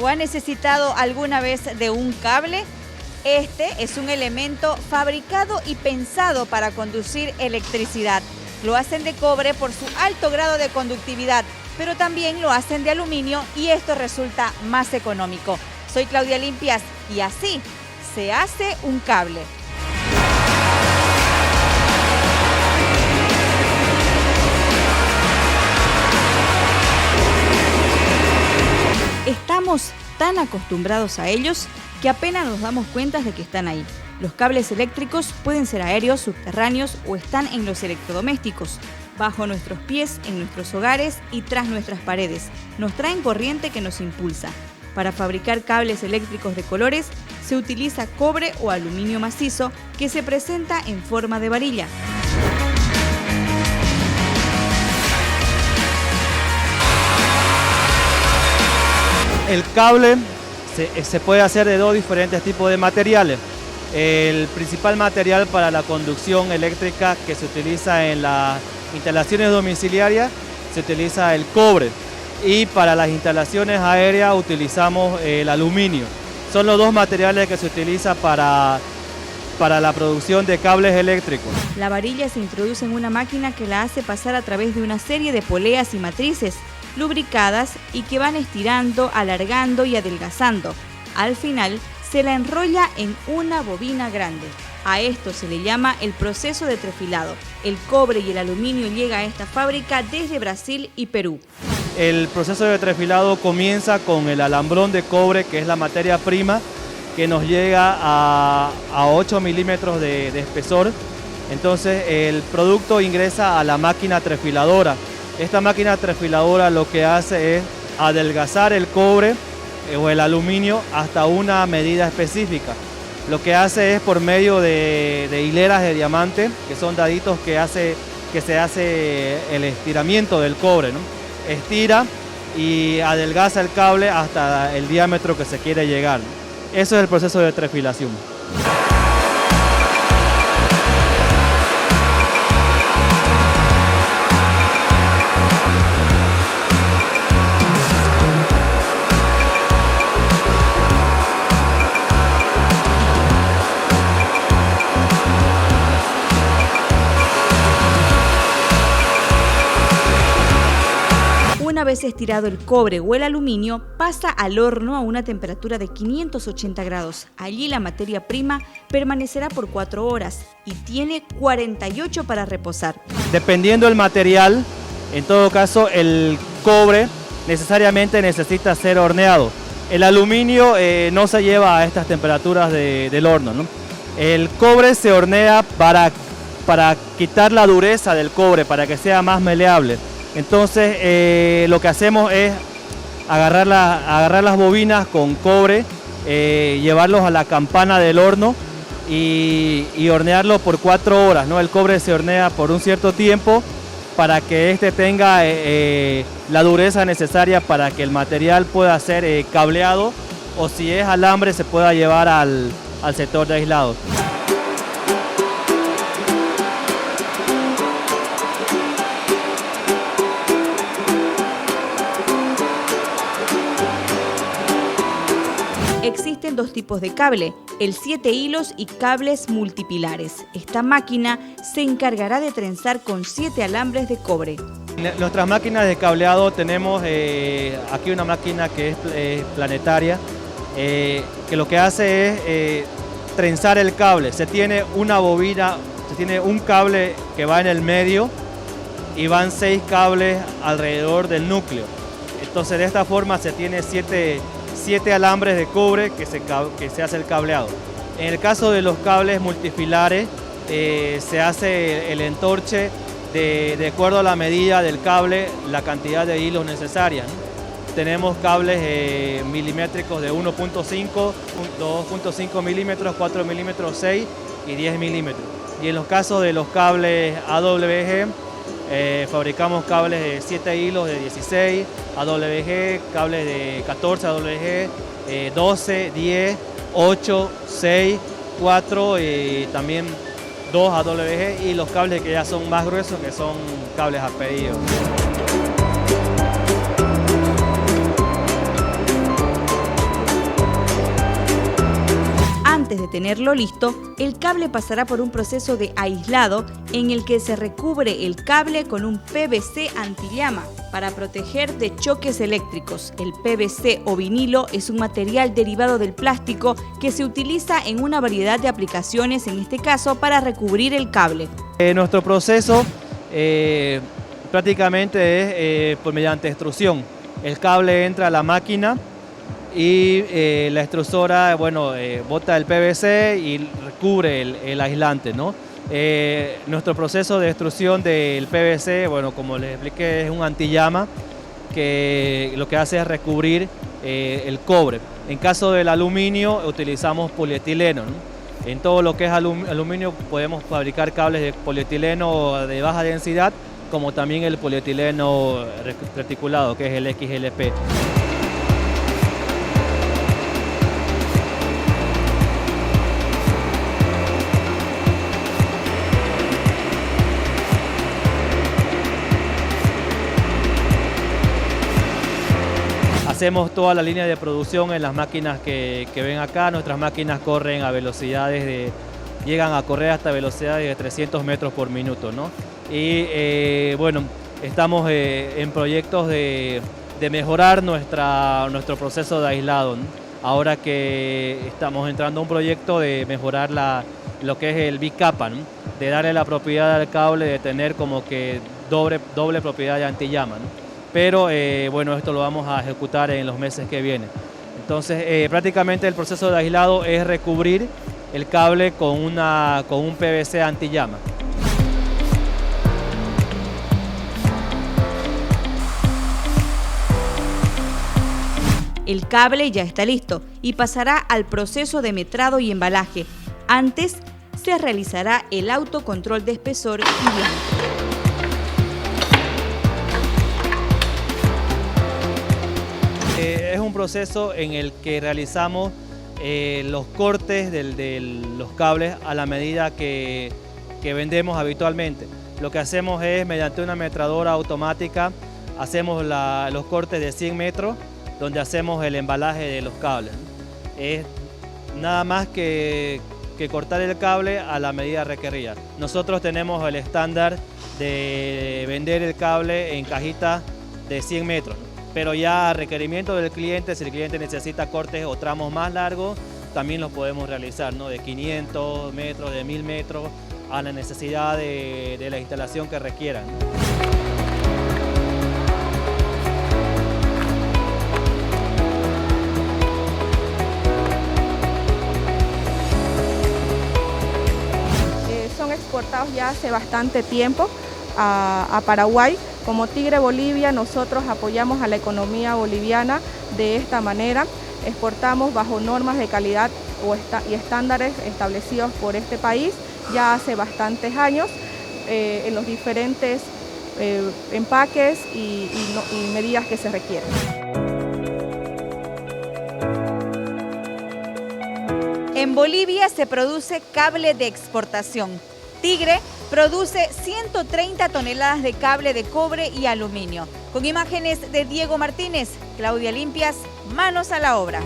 ¿O ha necesitado alguna vez de un cable? Este es un elemento fabricado y pensado para conducir electricidad. Lo hacen de cobre por su alto grado de conductividad, pero también lo hacen de aluminio y esto resulta más económico. Soy Claudia Limpias y así se hace un cable. Estamos tan acostumbrados a ellos que apenas nos damos cuenta de que están ahí. Los cables eléctricos pueden ser aéreos, subterráneos o están en los electrodomésticos, bajo nuestros pies, en nuestros hogares y tras nuestras paredes. Nos traen corriente que nos impulsa. Para fabricar cables eléctricos de colores se utiliza cobre o aluminio macizo que se presenta en forma de varilla. El cable se puede hacer de dos diferentes tipos de materiales. El principal material para la conducción eléctrica que se utiliza en las instalaciones domiciliarias se utiliza el cobre y para las instalaciones aéreas utilizamos el aluminio. Son los dos materiales que se utiliza para la producción de cables eléctricos. La varilla se introduce en una máquina que la hace pasar a través de una serie de poleas y matrices lubricadas y que van estirando, alargando y adelgazando. Al final se la enrolla en una bobina grande. A esto se le llama el proceso de trefilado. El cobre y el aluminio llega a esta fábrica desde Brasil y Perú. El proceso de trefilado comienza con el alambrón de cobre, que es la materia prima, que nos llega a 8 milímetros de espesor. Entonces el producto ingresa a la máquina trefiladora. Esta máquina trefiladora lo que hace es adelgazar el cobre o el aluminio hasta una medida específica. Lo que hace es por medio de hileras de diamante, que son daditos que se hace el estiramiento del cobre, ¿no? Estira y adelgaza el cable hasta el diámetro que se quiere llegar. Eso es el proceso de trefilación. Una vez estirado el cobre o el aluminio, pasa al horno a una temperatura de 580 grados. Allí la materia prima permanecerá por 4 horas y tiene 48 para reposar. Dependiendo del material, en todo caso el cobre necesariamente necesita ser horneado. El aluminio no se lleva a estas temperaturas del horno, ¿no? El cobre se hornea para quitar la dureza del cobre, para que sea más maleable. Entonces lo que hacemos es agarrar las bobinas con cobre, llevarlos a la campana del horno y hornearlo por 4 horas, ¿no? El cobre se hornea por un cierto tiempo para que este tenga la dureza necesaria para que el material pueda ser cableado o si es alambre se pueda llevar al sector de aislado. Existen dos tipos de cable, el 7 hilos y cables multipilares. Esta máquina se encargará de trenzar con 7 alambres de cobre. En nuestras máquinas de cableado tenemos aquí una máquina que es planetaria, que lo que hace es trenzar el cable. Se tiene una bobina, se tiene un cable que va en el medio y van 6 cables alrededor del núcleo. Entonces de esta forma se tiene 7 alambres de cobre que se hace el cableado. En el caso de los cables multifilares se hace el entorche de acuerdo a la medida del cable, la cantidad de hilos necesaria, ¿no? Tenemos cables milimétricos de 1.5, 2.5 milímetros, 4 milímetros, 6 y 10 milímetros. Y en los casos de los cables AWG, fabricamos cables de 7 hilos de 16 AWG, cables de 14 AWG, 12, 10, 8, 6, 4 y también 2 AWG y los cables que ya son más gruesos que son cables a pedido. Antes de tenerlo listo, el cable pasará por un proceso de aislado en el que se recubre el cable con un PVC antillama para proteger de choques eléctricos. El PVC o vinilo es un material derivado del plástico que se utiliza en una variedad de aplicaciones, en este caso para recubrir el cable. Nuestro proceso prácticamente es mediante extrusión. El cable entra a la máquina y la extrusora, bota el PVC y recubre el aislante, ¿no? Nuestro proceso de extrusión del PVC, como les expliqué, es un antillama que lo que hace es recubrir el cobre. En caso del aluminio utilizamos polietileno, ¿no? En todo lo que es aluminio podemos fabricar cables de polietileno de baja densidad, como también el polietileno reticulado, que es el XLP. Hacemos toda la línea de producción en las máquinas que ven acá. Nuestras máquinas corren a llegan a correr hasta velocidades de 300 metros por minuto, ¿no? Y estamos en proyectos de mejorar nuestro proceso de aislado, ¿no? Ahora que estamos entrando a un proyecto de mejorar lo que es el bicapa, ¿no? De darle la propiedad al cable, de tener como que doble propiedad de antillama, ¿no? Pero esto lo vamos a ejecutar en los meses que vienen. Entonces prácticamente el proceso de aislado es recubrir el cable con un PVC antillama. El cable ya está listo y pasará al proceso de metrado y embalaje. Antes se realizará el autocontrol de espesor y diámetro. Es un proceso en el que realizamos los cortes de los cables a la medida que vendemos habitualmente. Lo que hacemos es, mediante una metradora automática, hacemos los cortes de 100 metros, donde hacemos el embalaje de los cables. Es nada más que cortar el cable a la medida requerida. Nosotros tenemos el estándar de vender el cable en cajitas de 100 metros. Pero ya a requerimiento del cliente, si el cliente necesita cortes o tramos más largos, también los podemos realizar, ¿no? De 500 metros, de 1000 metros, a la necesidad de la instalación que requieran. Son exportados ya hace bastante tiempo a Paraguay. Como Tigre Bolivia, nosotros apoyamos a la economía boliviana de esta manera. Exportamos bajo normas de calidad y estándares establecidos por este país ya hace bastantes años en los diferentes empaques y medidas que se requieren. En Bolivia se produce cable de exportación. Tigre produce 130 toneladas de cable de cobre y aluminio. Con imágenes de Diego Martínez, Claudia Limpias, manos a la obra.